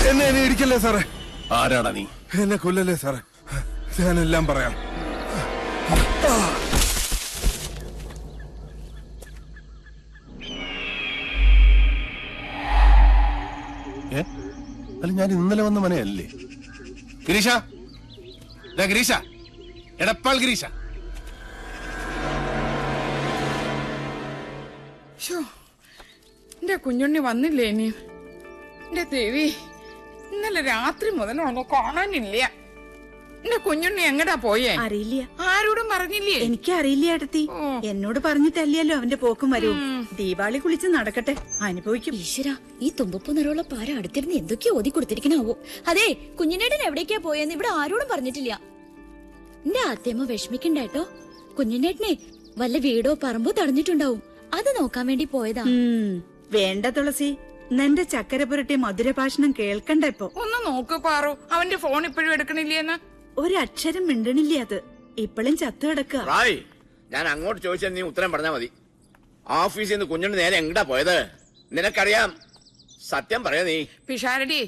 എന്നെ ഇടിക്കല്ലേ സാറേ. ആരാടാ നീ? എന്നെ കൊല്ലല്ലേ സാറേ, ഞാനെല്ലാം പറയാം. അല്ല, ഞാൻ ഇന്നലെ വന്ന മനയല്ലേ? ഗിരീഷ, ഗിരീഷ, എടപ്പാൾ ഗിരീഷ. എന്റെ കുഞ്ഞുണ്ണി വന്നില്ലേ ഇനി? എന്റെ ദേവി, ഇന്നലെ രാത്രി മുതൽ ഒന്നും കാണാനില്ല. എന്റെ കുഞ്ഞുണ്ണി എങ്ങടാ പോയേ? അറിയില്ല. ആരോടും പറഞ്ഞില്ലേ? എനിക്കറിയില്ല ഏട്ടത്തി. എന്നോട് പറഞ്ഞിട്ടല്ലല്ലോ അവന്റെ പോക്കും വരും. ദീപാവലി കുളിച്ച് നടക്കട്ടെ, അനുഭവിക്കും. ഈശ്വര, ഈ തുമ്പപ്പൂ നിറമുള്ള പാര അടുത്തിരുന്ന് എന്തൊക്കെയോ ഓതി കൊടുത്തിരിക്കണാവോ. അതെ, കുഞ്ഞിനേട്ടൻ എവിടേക്കാ പോയെന്ന് ഇവിടെ ആരോടും പറഞ്ഞിട്ടില്ല. എന്റെ ആദ്യമ വിഷമിക്കണ്ടേട്ടോ. കുഞ്ഞിനേട്ടനെ വല്ല വീടോ പറമ്പോ തടഞ്ഞിട്ടുണ്ടാവും, അത് നോക്കാൻ വേണ്ടി പോയതാ. വേണ്ട തുളസി, നിന്റെ ചക്കര പുരട്ടിയ മധുരഭാഷണം കേൾക്കണ്ട ഇപ്പൊ. ഒന്ന് നോക്ക് പാറു, അവന്റെ ഫോൺ ഇപ്പോഴും എടുക്കണില്ലേന്ന്. ഒരക്ഷരം മിണ്ടണില്ല. അത് ഇപ്പോഴും ചത്തു കിടക്കുക. ഞാൻ അങ്ങോട്ട് ചോദിച്ചാൽ നീ ഉത്തരം പറഞ്ഞാ മതി. ഓഫീസിൽ നിന്ന് കുഞ്ഞുണ്ണി നേരെ എങ്ങടാ പോയത്? നിനക്കറിയാം, സത്യം പറയാ നീ. പിഷാരടി,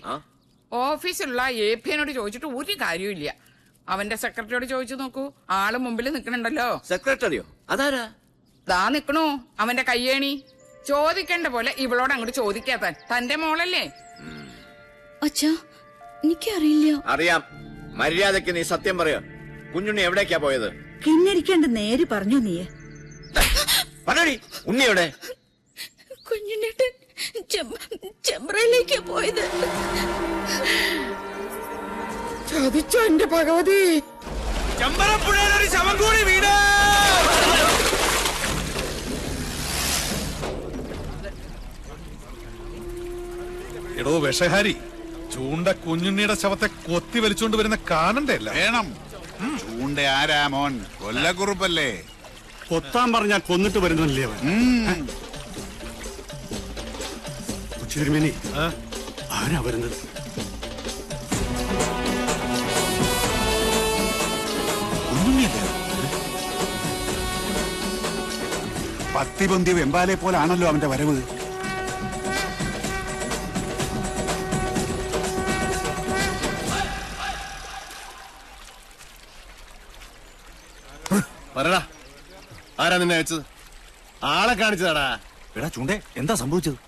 ഓഫീസിലുള്ള APനോട് ചോദിച്ചിട്ട് ഒരു കാര്യമില്ല. അവന്റെ സെക്രട്ടറിയോട് ചോദിച്ചു നോക്കൂ, ആള് മുമ്പിൽ നിക്കണുണ്ടല്ലോ. സെക്രട്ടറിയോ? അതാരാ? ദാ നിക്കണു അവന്റെ കയ്യേണി. ചോദിക്കേണ്ട പോലെ ഇവളോട് അങ്ങോട്ട് ചോദിക്കാത്ത തന്റെ മോളല്ലേ? അച്ഛാ, എനിക്കറിയില്ല. അറിയാം. മര്യാദക്ക് നീ സത്യം പറയാ. കുഞ്ഞുണ്ണി എവിടേക്കാ പോയത്? കിന്നരിക്കേണ്ട നേര് പറഞ്ഞു നീ. പറയടി, ഉണ്ണി എവിടെ? കുഞ്ഞിനേട്ടൻ ചെമ്പ്രയിലേക്കാ പോയത്. ചതിച്ചോ എന്റെ ഭഗവതി. ചെമ്പരപ്പുഴയിലൊരു ശവം കൂടി വീട്. എടോ വിഷഹാരി, ചൂണ്ട കുഞ്ഞുണ്ണിയുടെ ശവത്തെ കൊത്തി വലിച്ചോണ്ട് വരുന്ന കാണണ്ടല്ല. വേണം. ചൂണ്ട ആരാ മോൻ? കൊല്ലക്കുറുപ്പല്ലേ? കൊത്താൻ പറഞ്ഞാ കൊന്നിട്ട് വരുന്നല്ലേ അവൻ. ഉച്ചിരുമേനി, ആരാ വരുന്നത്? പത്തിപൊന്തിയ വെമ്പാലെ പോലാണല്ലോ അവന്റെ വരവ്. പറടാ, ആരാ നിന്നെ അയച്ചത്? ആളെ കാണിച്ചതാടാ. എടാ ചൂണ്ടേ, എന്താ സംഭവിച്ചത്?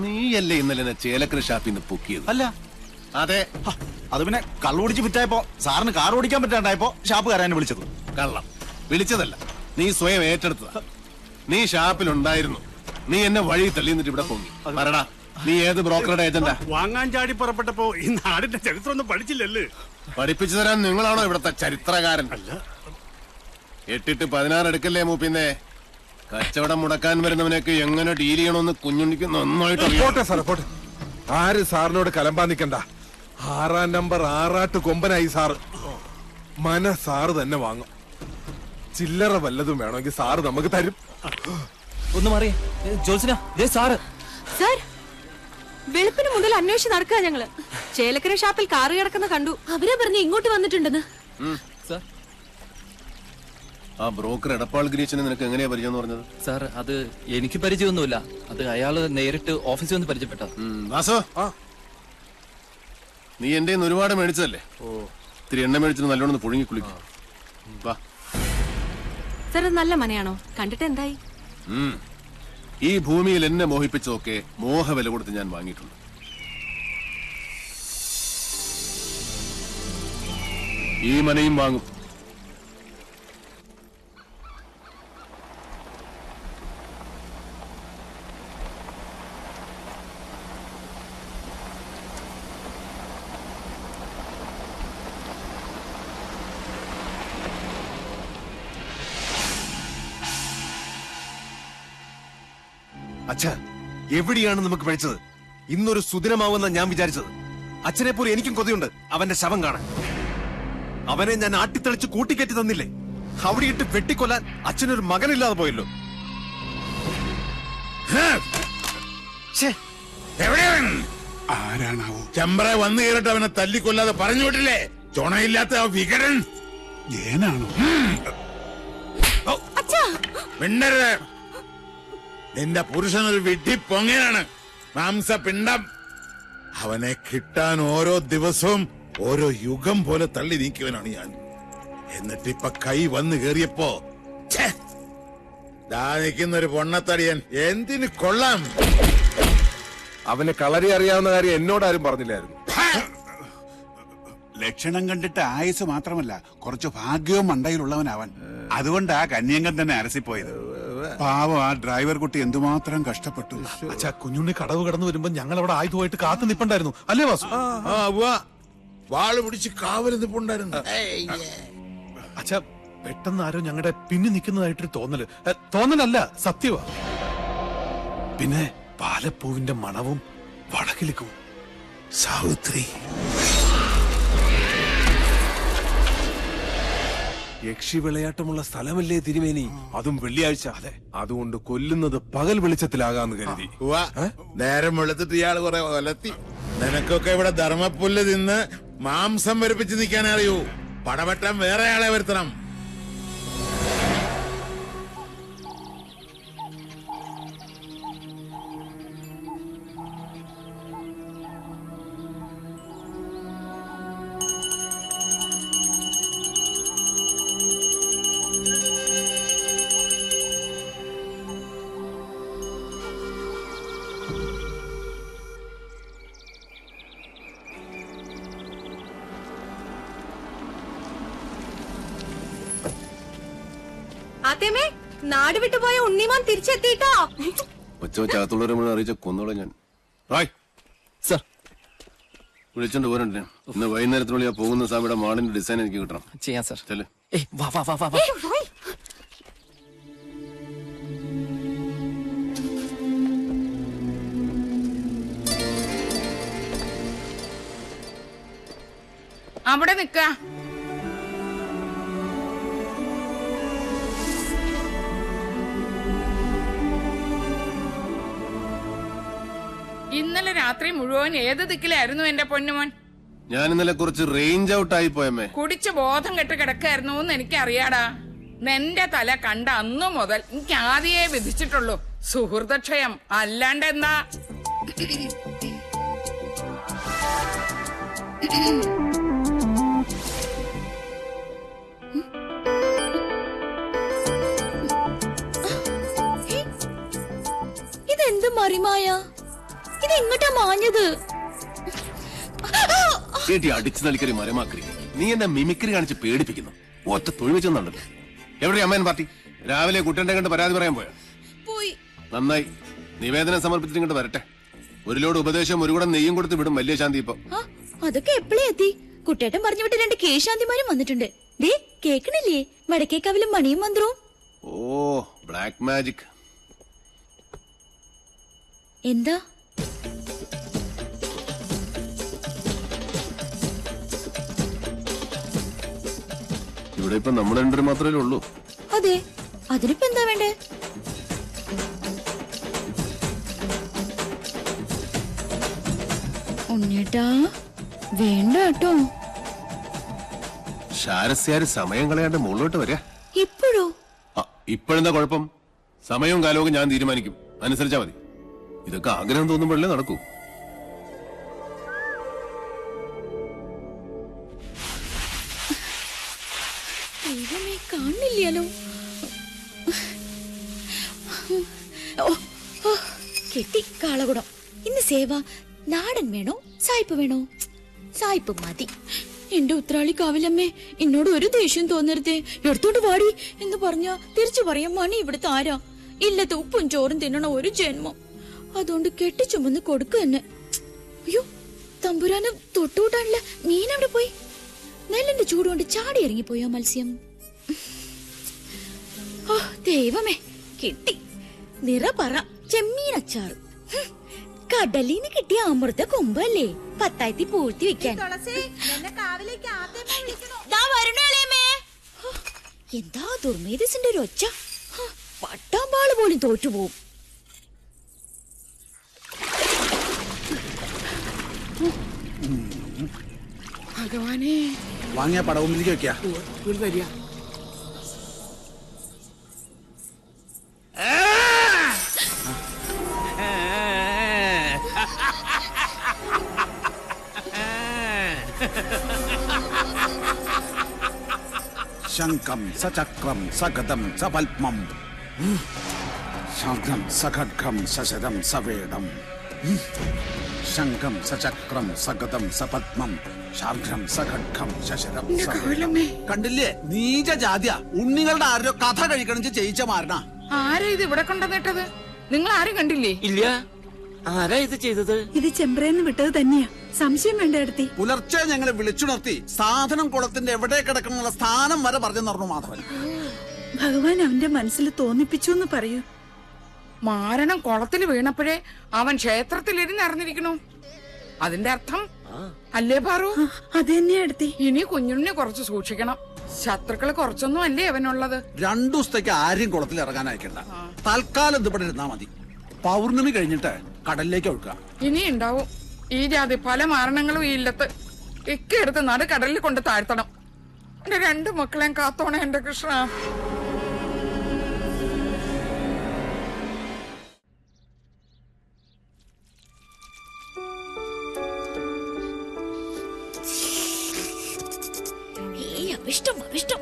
നീയല്ലേ ഇന്നലെ എന്നെ ചേലക്കര ഷാപ്പിൽ നിന്ന് പൊക്കിയത്? അല്ല. അതെ. അത് പിന്നെ കള്ളുപിടിച്ച് വിറ്റായപ്പോ സാറിന് കാർ ഓടിക്കാൻ പറ്റാണ്ടായപ്പോ ഷാപ്പുകാരനെ വിളിച്ചത്. കള്ളം വിളിച്ചതല്ല, നീ സ്വയം ഏറ്റെടുത്തതാ. നീ ഷാപ്പിലുണ്ടായിരുന്നു, നീ എന്നെ വഴി തള്ളി നിന്നിട്ട് ഇവിടെ പൊങ്ങി. പറടാ, നീ ഏത് ബ്രോക്കറുടെ ഏജന്റാ? വാങ്ങാൻ ചാടി പുറപ്പെട്ടപ്പോ ഈ നാടിന്റെ ചരിത്രം ഒന്നും പഠിച്ചില്ലല്ലേ? പഠിപ്പിച്ചു തരാൻ നിങ്ങളാണോ ഇവിടത്തെ ചരിത്രകാരൻ? അല്ല. 8-16 എടുക്കല്ലേ മൂപ്പിന്നെ. കച്ചവടം മുടക്കാൻ വരുന്നവനൊക്കെ എങ്ങനെ ഡീൽ ചെയ്യണമെന്ന് കുഞ്ഞുണ്ണിക്ക് നന്നായിട്ട് പോട്ടെ സാറേ, പോട്ടെ. ആര് സാറിനോട് കലമ്പാൻ നിക്കണ്ട. 6-ാം നമ്പർ ആറാട്ട് കൊമ്പനായി സാറ്. സാറ് തന്നെ വാങ്ങും. ചില്ലറ വല്ലതും വേണമെങ്കിൽ സാറ് നമുക്ക് തരും. ഒന്ന് മാറിയേ ജോത്സന, സാറ്. സാർ, വെളുപ്പിന് മുതൽ അന്വേഷിച്ച് നടക്കുക ഞങ്ങള്. ചേലക്കര ഷാപ്പിൽ കാറ് കിടക്കുന്ന കണ്ടു. അവരെ പറഞ്ഞ് ഇങ്ങോട്ട് വന്നിട്ടുണ്ടെന്ന്. സാർ, ആ ബ്രോക്കർ എടപ്പാൾ ഗിരീശനെ നിനക്ക് എങ്ങനെയാ പരിചയം എന്ന് പറഞ്ഞത്? സാർ, അത് എനിക്ക് പരിചയമൊന്നുമില്ല. അത് അയാള് നേരിട്ട് ഓഫീസിൽ വന്ന് പരിചയപ്പെട്ട. വാസോ, നീ എന്റെ ഒരുപാട് മേടിച്ചതല്ലേ? ഇത്തിരി എണ്ണ മേടിച്ചിട്ട് നല്ലോണം പുഴുങ്ങി കുളിക്കും. സാർ, അത് നല്ല മനയാണോ? കണ്ടിട്ട് എന്തായി? ഈ ഭൂമിയിൽ എന്നെ മോഹിപ്പിച്ചതൊക്കെ മോഹവില കൊടുത്ത് ഞാൻ വാങ്ങിയിട്ടുണ്ട്. ഈ മനയും വാങ്ങും. അച്ഛാ, എവിടെയാണ് നമുക്ക് പഴിച്ചത്? ഇന്നൊരു സുദിനമാവുന്ന ഞാൻ വിചാരിച്ചത്. അച്ഛനെ പോലെ എനിക്കും കൊതിയുണ്ട് അവന്റെ ശവം കാണാൻ. അവനെ ഞാൻ ആട്ടിത്തെളിച്ച് കൂട്ടിക്കയറ്റി തന്നില്ലേ? അവിടെ ഇട്ട് വെട്ടിക്കൊല്ലാൻ അച്ഛനൊരു മകനില്ലാതെ പോയല്ലോ. ആരാണാവോ? ചെമ്പ്ര വന്നു കയറിട്ട് അവനെ തല്ലിക്കൊല്ലാതെ പറഞ്ഞു വിട്ടില്ലേ? ചുണയില്ലാത്ത ആ വികരൻ ജയനാണോ? മിണ്ടരുത്. നിന്റെ പുരുഷനൊരു വിഡ്ഢി പൊങ്ങനാണ്, മാംസപിണ്ഡം. അവനെ കിട്ടാൻ ഓരോ ദിവസവും ഓരോ യുഗം പോലെ തള്ളി നീക്കിയവനാണ് ഞാൻ. എന്നിട്ടിപ്പൊ കൈ വന്നു കേറിയപ്പോ ദാ നിൽക്കുന്നൊരു പൊണ്ണത്തടിയൻ എന്തിന് കൊള്ളാം. അവന് കളരി അറിയാവുന്ന കാര്യം എന്നോടാരും പറഞ്ഞില്ലായിരുന്നു. ലക്ഷണം കണ്ടിട്ട് ആയുസ് മാത്രമല്ല കുറച്ച് ഭാഗ്യവും മണ്ടയിലുള്ളവനവൻ. അതുകൊണ്ടാ കന്യങ്കൻ തന്നെ അരസിപ്പോയത്. പാവം ആ ഡ്രൈവർ കുട്ടി എന്തുമാത്രം കഷ്ടപ്പെട്ടു. അച്ഛാ കുഞ്ഞുണ്ണി കടവ് കടന്നു വരുമ്പോ ഞങ്ങൾ അവിടെ ആയുധമായിട്ട് കാത്തു നിപ്പുണ്ടായിരുന്നു അല്ലേ വാസു? വാള് പിടിച്ച് കാവല് നിപ്പുണ്ടായിരുന്നു. അച്ഛാ പെട്ടെന്ന് ആരോ ഞങ്ങളുടെ പിന്നി നിൽക്കുന്നതായിട്ടൊരു തോന്നലല്ല സത്യവാ. പിന്നെ പാലപ്പൂവിന്റെ മണവും വടക്കിലിക്കും. സാവിത്രി യക്ഷി വിളയാട്ടമുള്ള സ്ഥലമല്ലേ തിരുമേനി? അതും വെള്ളിയാഴ്ച. അതെ, അതുകൊണ്ട് കൊല്ലുന്നത് പകൽ വെളിച്ചത്തിലാകാന്ന് കരുതി. നേരം വെളുത്തിട്ട് ഇയാള് കുറെ കൊലത്തി. നിനക്കൊക്കെ ഇവിടെ ധർമ്മപ്പുല്ല് തിന്ന് മാംസം വരിപ്പിച്ച് നിൽക്കാൻ അറിയൂ. പടവട്ടം വേറെ ആളെ വരുത്തണം. ആത്തേമേ, നാട് വിട്ടുപോയ ഉണ്ണിമാൻ തിരിച്ചെത്തിട്ടോ. ഒച്ചവച്ചകത്തുള്ളവരെ മുഴുവൻ അറിയിച്ച കൊന്നോളെ ഞാൻ. സർ വിളിച്ചോണ്ട് പോരണ്ടേ? ഇന്ന് വൈകുന്നേരത്തിനുള്ളിൽ ആ പോകുന്ന സാമിയുടെ മാളിന്റെ ഡിസൈൻ എനിക്ക് കിട്ടണം. ചെയ്യാം സർ. ചെല്ല്. വാ വാ വാ വാ വാ. അവിടെ നിക്ക. ഇന്നലെ രാത്രി മുഴുവൻ ഏത് ദിക്കിലായിരുന്നു എന്റെ പൊന്നുമോൻ? ഞാൻ ഇന്നലെ കുറച്ച് റേഞ്ച് ഔട്ട് ആയി പോയമ്മേ. കുടിച്ച് ബോധം കെട്ട് കിടക്കായിരുന്നു എന്ന് എനിക്കറിയാടാ. നിന്റെ തല കണ്ട അന്നു മുതൽ എനിക്ക് ആദ്യേ വിധിച്ചിട്ടുള്ളൂ സുഹൃതക്ഷയം. അല്ലാണ്ടെന്താ? ഇതെന്ത് മറിമായ? ഇതെങ്ങോട്ടാ മാഞ്ഞത്? കേട്ടി അടിച്ചു നൽകരി മരമാക്കരി. നീ എന്നെ മിമിക്രി കാണിച്ച് പേടിപ്പിക്കുന്നു. ഒറ്റ തൊഴിൽ വെച്ചെന്നുണ്ടല്ലോ. എവിടെ അമ്മയൻ പാർട്ടി? രാവിലെ കുട്ടന്റെ കണ്ട് പരാതി പറയാൻ പോയാ? പോയി. നന്നായി. നിവേദനം സമർപ്പിച്ചിട്ട് ഇങ്ങോട്ട് വരട്ടെ. ഒരു ലോഡ് ഉപദേശം ഒരു കൂടെ നെയ്യും കൊടുത്ത് വിടും വലിയ ശാന്തി. ഇപ്പൊ അതൊക്കെ എപ്പോഴേ എത്തി? കുട്ടേട്ടൻ പറഞ്ഞു വിട്ട് 2 കേശാന്തിമാരും വന്നിട്ടുണ്ട്. ദേ കേക്കണില്ലേ വടക്കേക്കാവിലും മണിയും മന്ത്രവും. ഓ ബ്ലാക്ക് മാജിക്. എന്താ? ഇവിടെ ഇപ്പൊ നമ്മൾ രണ്ടു മാത്രമേ ഉള്ളൂ. അതെ, അതിനിപ്പോ എന്താ വേണ്ടേ? ഉണ്ണേട്ടാ വേണ്ട കേട്ടോ. ശാരസ്യാര് സമയം കളയാണ്ട് മുകളിലോട്ട് വരിക. ഇപ്പോഴോ? ഇപ്പോഴെന്താ കുഴപ്പം? സമയവും കാലവും ഞാൻ തീരുമാനിക്കും. അനുസരിച്ചാ മതി. ഇതൊക്കെ ആഗ്രഹം തോന്നുമ്പോഴല്ലേ നടക്കൂ. ദൈവമേ, കാണില്ലല്ലോ. കെട്ടി കാളകുടം. ഇന്ന് സേവ നാടൻ വേണോ സായിപ്പ് വേണോ? സായിപ്പ് മതി. എന്റെ ഉത്രാളി കാവിലമ്മേ, എന്നോട് ഒരു ദേഷ്യം തോന്നരുതേ. എടുത്തോണ്ട് വാടി എന്ന് പറഞ്ഞ തിരിച്ചു പറയാം മണി ഇവിടുത്തെ ആരാ? ഇല്ലത്തെ ഉപ്പും ചോറും തിന്നണ ഒരു ജന്മം. അതുകൊണ്ട് കെട്ടിച്ചുമന്ന് കൊടുക്ക തന്നെ. അയ്യോ, തമ്പുരാന് തൊട്ടുകൂട്ടാനുള്ള മീൻ അവിടെ പോയി. നെല്ലിന്റെ ചൂടുകൊണ്ട് ചാടി ഇറങ്ങിപ്പോയോ മത്സ്യം? ഓ ദൈവമേ, കിട്ടി. നിറപറ ചെമ്മീനച്ചാറ്. കടലിന്ന് കിട്ടിയ അമൃത കൊമ്പല്ലേ, പത്തായത്തി പൂഴ്ത്തി വെക്കാൻ. എന്താ ദുർമേധസിന്റെ ഒരു ഒച്ച. പട്ടാമ്പാള് പോലും തോറ്റുപോകും. ഭഗവാനെ, വാങ്ങിയ പടവുമ്പിലേക്ക് വെക്കാ. ശംഖം സചക്രം സഗതം സപത്മം ശംഖം സഖഡ്ഗം സശരം സവേദം ശംഖം സചക്രം സഗതം സപത്മം ശാർഘം സഖഡ്ഗം ശശരം കണ്ടില്ലേ നീച ജാതിയ ഉണ്ണികളുടെ ആരോ കഥ കഴിക്കണം ചെയ്യിച്ച മാരണ. ആരാ ഇത് ഇവിടെ കൊണ്ടുവന്നിട്ടത്? നിങ്ങൾ ആരും കണ്ടില്ലേ? ഇല്ല. ആരാ ഇത് ചെയ്തത്? ഇത് ചെമ്പ്രേന്ന് വിട്ടത് തന്നെയാ. സംശയം വേണ്ട എടുത്തി. പുലർച്ചെ ഞങ്ങളെ വിളിച്ചുണർത്തി സാധനം കുളത്തിന്റെ എവിടെ കിടക്കണമെന്നുള്ള സ്ഥാനം വരെ പറഞ്ഞു തന്നു മാധവൻ. ഭഗവാൻ അവന്റെ മനസ്സിൽ തോന്നിപ്പിച്ചു എന്ന് പറയൂ. മാരണം കുളത്തിൽ വീണപ്പോഴേ അവൻ ക്ഷേത്രത്തിലിരുന്ന് അറിഞ്ഞിരിക്കണു. അതിന്റെ അർത്ഥം അല്ലേ പാറു? അത് തന്നെയാ എടുത്തി. ഇനി കുഞ്ഞുണ്ണി കുറച്ച് സൂക്ഷിക്കണം. ശത്രുക്കള് കുറച്ചൊന്നും അല്ലേ അവനുള്ളത്. 2 ദിവസത്തേക്ക് ആരും കുളത്തിൽ ഇറങ്ങാൻ അയക്കണ്ട. തൽക്കാലം ഇത് ഇവിടെ ഇരുന്നാ മതി. പൗർണമി കഴിഞ്ഞിട്ട് കടലിലേക്ക് ഒഴുക്കുക. ഇനി ഉണ്ടാവും ഈ ജാതി പല മാരണങ്ങളും ഈ ഇല്ലത്ത്. ഇക്കെടുത്ത് നട കടലിൽ കൊണ്ട് താഴ്ത്തണം. എന്റെ 2 മക്കളെയും കാത്തോണേ എന്റെ കൃഷ്ണ. അഭിഷ്ടം അഭിഷ്ടം.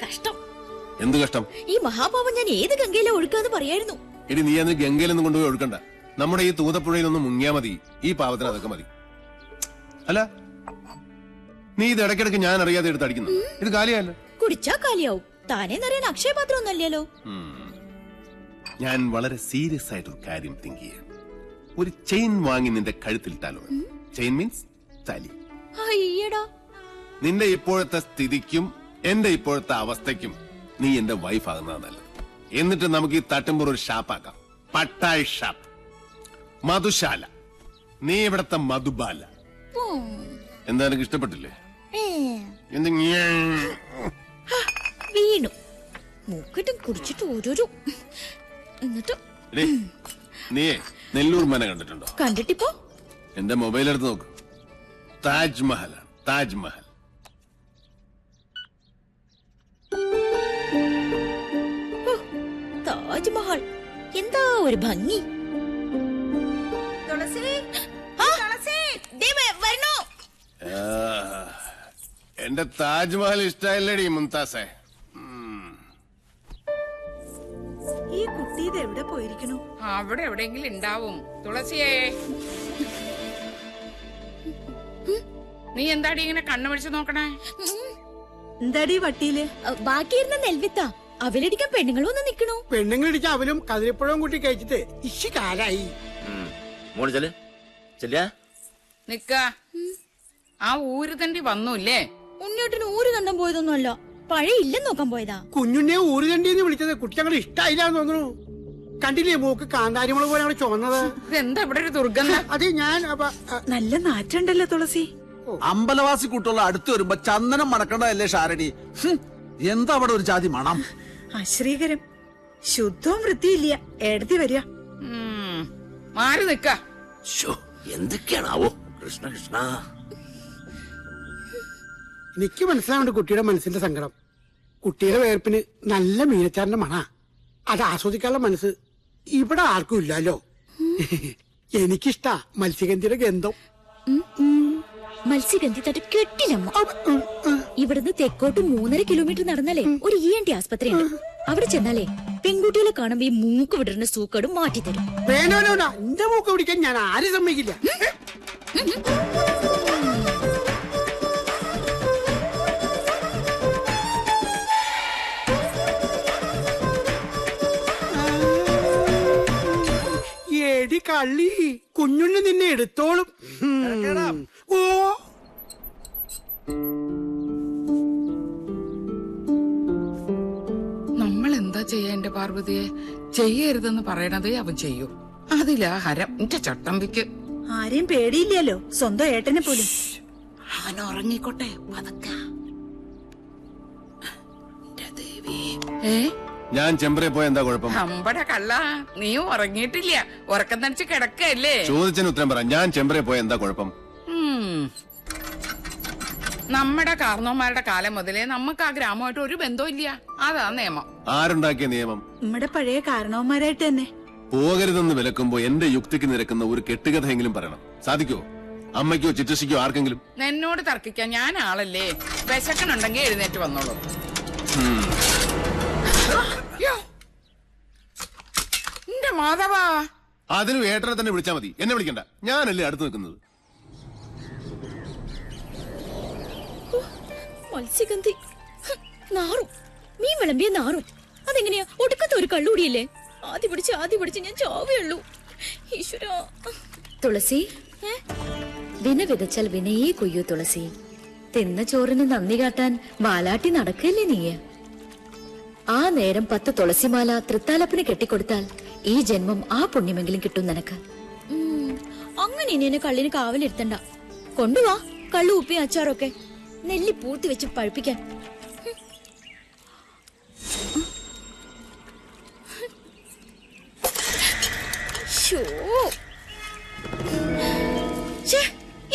കഷ്ടം. എന്ത് കഷ്ടം? ഈ മഹാപാപം ഞാൻ ഏത് ഗംഗയിലെ ഒഴുക്കാന്ന് പറയായിരുന്നു. ഇനി നീ അന്ന് ഗംഗയിലൊന്നും കൊണ്ടുപോയി ഒഴുക്കണ്ട. നമ്മുടെ ഈ തൂതപ്പുഴയിലൊന്നും മുങ്ങിയാ മതി. ഈ പാവത്തിന് അതൊക്കെ മതി. അല്ല നീ ഇത് ഇടയ്ക്കിടയ്ക്ക് ഞാൻ അറിയാതെ എടുത്ത് അടിക്കുന്നു. ഇത് കാലിയല്ല. കുടിച്ചാ കാലിയാവും. താനേ നിറയാൻ അക്ഷയപാത്രം ഒന്നല്ലല്ലോ. ഞാൻ വളരെ സീരിയസ് ആയിട്ടൊരു കാര്യം തിങ്ക് ചെയ്യാം. ഒരു ചെയിൻ വാങ്ങി നിന്റെ കഴുത്തിലിട്ടാലോ? ചെയിൻ മീൻസ് താലി. അയ്യടാ. നിന്റെ ഇപ്പോഴത്തെ സ്ഥിതിക്കും എന്റെ ഇപ്പോഴത്തെ അവസ്ഥയ്ക്കും നീ എന്റെ വൈഫ് ആകുന്നതാണ് നല്ലത്. എന്നിട്ട് നമുക്ക് ഈ തട്ടുമ്പോൾ ഒരു ഷാപ്പാക്കാം. പട്ടായി ഷാപ്പ്, മധുശാല. നീ ഇവിടത്തെ മധുബാല. എന്താ എനിക്ക് ഇഷ്ടപ്പെട്ടില്ലേ? വീണു മൂക്കിട്ടും കുടിച്ചിട്ട് ഓരോരോ. എന്നിട്ട് നീയേ നെല്ലൂർ മന കണ്ടിട്ടുണ്ടോ? കണ്ടിട്ടിപ്പോ എന്റെ മൊബൈൽ എടുത്ത് നോക്ക്. താജ്മഹലാണ്, താജ്മഹൽ. താജ്മഹൽ എന്താ ഒരു ഭംഗി. എന്റെ താജ്മഹൽ ഇഷ്ടമല്ലടി മുംതാസേ. ഈ കുട്ടി ഇത് എവിടെ പോയിരിക്കണു? അവിടെ എവിടെയെങ്കിലും ഉണ്ടാവും. തുളസിയേ, നീ എന്താടി ഇങ്ങനെ കണ്ണുപിടിച്ച് നോക്കണേ? എന്താടി വട്ടിയില്? ബാക്കിയിരുന്ന നെൽവിത്ത അവലടിക്കാൻ പെണ്ണുങ്ങളും ഒന്ന് നിക്കണു. പെണ്ണുങ്ങളിടിക്കാൻ അവലും കതിരിപ്പഴവും കൂട്ടി കഴിച്ചിട്ട് ഇഷി കാലായി. നിക്ക. ആ ഊര് തണ്ടി വന്നൂല്ലേ? ഉണ്ണിയോട്ടിന് ഊര് കണ്ടം പോയതൊന്നുമല്ല, പഴയ ഇല്ലെന്ന് നോക്കാൻ പോയതാ. കുഞ്ഞുണ്ണിയെ ഊര് തണ്ടിന്ന് വിളിച്ചത് കുട്ടി അങ്ങനെ ഇഷ്ടായില്ലാന്ന് തോന്നുന്നു. കണ്ടില്ലേ മൂക്ക് കാന്താരിമുളക് പോലെ ചുവന്നത്? എന്താ ഇവിടെ ഒരു ദുർഗന്ധം? അത് ഞാൻ നല്ല നാറ്റുണ്ടല്ലോ തുളസി. അമ്പലവാസി കൂട്ടുള്ള അടുത്ത് വരുമ്പോ ചന്ദനം മണക്കണ്ടല്ലേ ഷാരണി? എന്താ അവിടെ ഒരു ജാതി മണം? അശ്രീകരം. ശുദ്ധവും വൃത്തിയില്ല. എടത്തി വരിക. മാറി നിക്ക. എന്തൊക്കെയാണാവോ? കൃഷ്ണ കൃഷ്ണ. എനിക്ക് മനസ്സിലാവുണ്ട് കുട്ടിയുടെ മനസ്സിന്റെ സങ്കടം. കുട്ടിയുടെ വേർപ്പിന് നല്ല മീനച്ചാറിന്റെ മണ. അത് ആസ്വദിക്കാനുള്ള മനസ്സ് ഇവിടെ ആർക്കും ഇല്ലല്ലോ. എനിക്കിഷ്ടാ മത്സ്യഗന്ധിയുടെ ഗന്ധം. മത്സ്യഗന്ധി തട്ട് കെട്ടില്ലമ്മ. ഇവിടുന്ന് തെക്കോട്ട് 3.5 കിലോമീറ്റർ നടന്നാലേ ഒരു ENT ആസ്പത്രി ഉണ്ട്. അവിടെ ചെന്നാലേ പെൺകുട്ടികളെ കാണുമ്പോ ഈ മൂക്ക് വിടരുന്ന സൂക്കടും മാറ്റിത്തരും. വേണോ എന്റെ മൂക്ക് പിടിക്കാൻ ഞാൻ ആരും സമ്മതിക്കില്ല. എടി കള്ളി, കുഞ്ഞുണ്ണി നിന്നെ എടുത്തോളും. ഓ നമ്മൾ എന്താ ചെയ്യാ എന്റെ പാർവതിയെ? ചെയ്യരുതെന്ന് പറയണതേ അവൻ ചെയ്യൂ. അതിലാ ഹരം എന്റെ ചട്ടമ്പിക്ക്. ആരെയും പേടിയില്ലല്ലോ, സ്വന്തം ഏട്ടനെ പോലും. അവൻ ഉറങ്ങിക്കോട്ടെ പതുക്ക. ഞാൻ ചെമ്പറെ പോയ എന്താ കുഴപ്പം? അമ്പടെ കള്ള, നീ ഉറങ്ങിയിട്ടില്ല, ഉറക്കം തനിച്ച് കിടക്കല്ലേ? ചോദിച്ചതിന് ഉത്തരം പറ. ഞാൻ ചെമ്പറെ പോയ എന്താ കുഴപ്പം? നമ്മുടെ കാർന്നോന്മാരുടെ കാലം മുതലേ നമുക്ക് ആ ഗ്രാമമായിട്ട് ഒരു ബന്ധവും ഇല്ല. അതാ നിയമം. ആരുണ്ടാക്കിയ നിയമം? നമ്മുടെ പഴയ കാരണവന്മാരായിട്ട് തന്നെ. പോകരുതെന്ന് വിലക്കുമ്പോ എന്റെ യുക്തിക്ക് നിരക്കുന്ന ഒരു കെട്ടുകഥയെങ്കിലും പറയണം. സാധിക്കോ? അമ്മയ്ക്കോ ചിറ്റശിക്കോ ആർക്കെങ്കിലും? എന്നോട് തർക്കിക്കാൻ ഞാൻ ആളല്ലേ. വിശക്കണുണ്ടെങ്കിൽ എഴുന്നേറ്റ് വന്നോളൂ. എന്റെ മാധവാ, അതിന് ഏട്ടനെ തന്നെ വിളിച്ചാ മതി, എന്നെ വിളിക്കണ്ട. ഞാനല്ലേ അടുത്ത് നിൽക്കുന്നത്. മത്സ്യഗന്ധി നാറും, മീൻ വിളമ്പിയ നാറും. അതെങ്ങനെയാ? ഒടുക്കത്തെ ഒരു കള്ളുകൂടിയല്ലേ. ആദ്യ പിടിച്ച് ഞാൻ ചാവേയുള്ളൂ. ഈശ്വര. തുളസി, വിന വിതച്ചാൽ വിനയേ കൊയ്യൂ തുളസി. തിന്ന ചോറിന് നന്ദി കാട്ടാൻ വാലാട്ടി നടക്കല്ലേ നീയെ. ആ നേരം 10 തുളസിമാല തൃത്താലപ്പിന് കെട്ടിക്കൊടുത്താൽ ഈ ജന്മം ആ പുണ്യമെങ്കിലും കിട്ടും നിനക്ക്. അങ്ങനെ ഇനി എന്നെ കള്ളിന് കാവലിരുത്തണ്ട. കൊണ്ടുവാ കള്ളു ഉപ്പി അച്ചാറൊക്കെ, നെല്ലി പൂർത്തി വെച്ച് പഴുപ്പിക്കാൻ.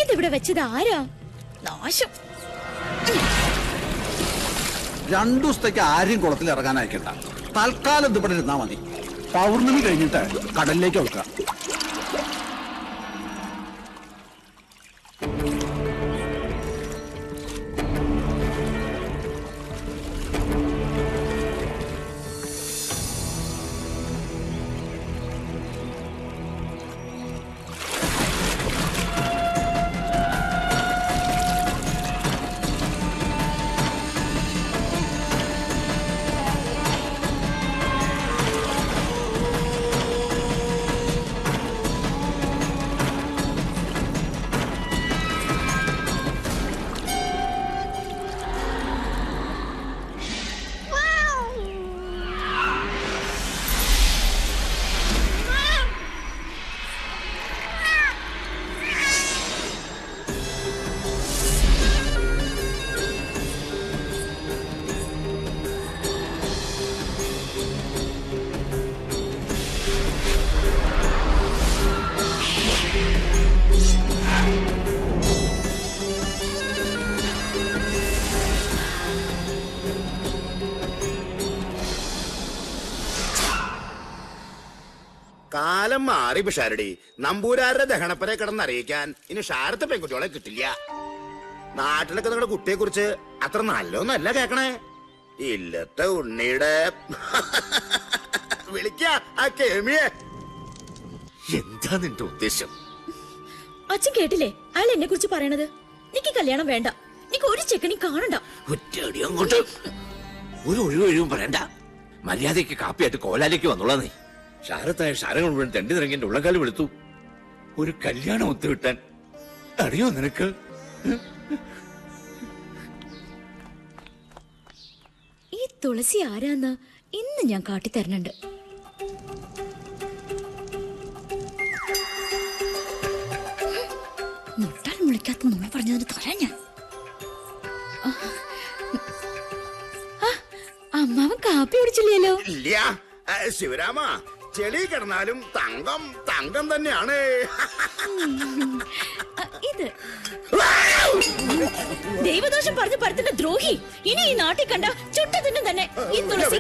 ഇതിവിടെ വെച്ചത് ആരാ? നാശം. 2 ദിവസത്തേക്ക് ആരെയും കുളത്തിൽ ഇറങ്ങാൻ അയക്കണ്ട. തൽക്കാലം ഇതിവിടെ ഇരുന്നാ മതി. പൗർണമി കഴിഞ്ഞിട്ട് കടലിലേക്ക് വെക്കാം. കാലം മാറി പിഷാരടി. നമ്പൂരാരുടെ ദഹനപ്പരെ കിടന്നറിയിക്കാൻ ഇനി ഷാരത്തെ പെൺകുട്ടികളെ കിട്ടില്ല. നാട്ടിലൊക്കെ നിങ്ങളുടെ കുട്ടിയെ കുറിച്ച് അത്ര നല്ലൊന്നല്ല കേക്കണേ. ഇല്ലത്തെ ഉണ്ണിയുടെ വിളിക്ക ആ കേമിയെ. എന്താ നിന്റെ ഉദ്ദേശം? അച്ഛൻ കേട്ടില്ലേ അയാൾ എന്നെ കുറിച്ച് പറയണത്? നിക്ക് കല്യാണം വേണ്ട, നിക്ക് ഒരു ചെക്കനി കാണണ്ട. ഒറ്റടി അങ്ങോട്ട്. ഒരു ഒഴിവും പറയണ്ട. മര്യാദയ്ക്ക് കാപ്പിയായിട്ട് കോലാലേക്ക് വന്നോളാ നീ. ഷാരത്തായ ഷാരങ്ങൾ മുഴുവൻ തെണ്ടി നിറങ്ങി എന്റെ ഉള്ളക്കാലം എടുത്തു. ഒരു കല്യാണം ഒത്തുവിട്ടാൻ അറിയോ നിനക്ക്? ഈ തുളസി ആരാന്ന് ഇന്ന് ഞാൻ കാട്ടിത്തരണുണ്ട്. മുട്ടാൽ മുളിക്കാത്ത നുണ പറഞ്ഞതിന് തരാൻ ഞാൻ. അമ്മാവൻ കാപ്പി കുടിച്ചില്ലല്ലോ. ഇല്ല ശിവരാമ, ചെളി കിടന്നാലും തങ്കം തങ്കം തന്നെയാണ്. ഇത് ദൈവദോഷം പറഞ്ഞ് പരത്തുന്ന ദ്രോഹി. ഇനി ഈ നാട്ടിൽ കണ്ട ചുട്ടതിനും തന്നെ ഈ തുളസി.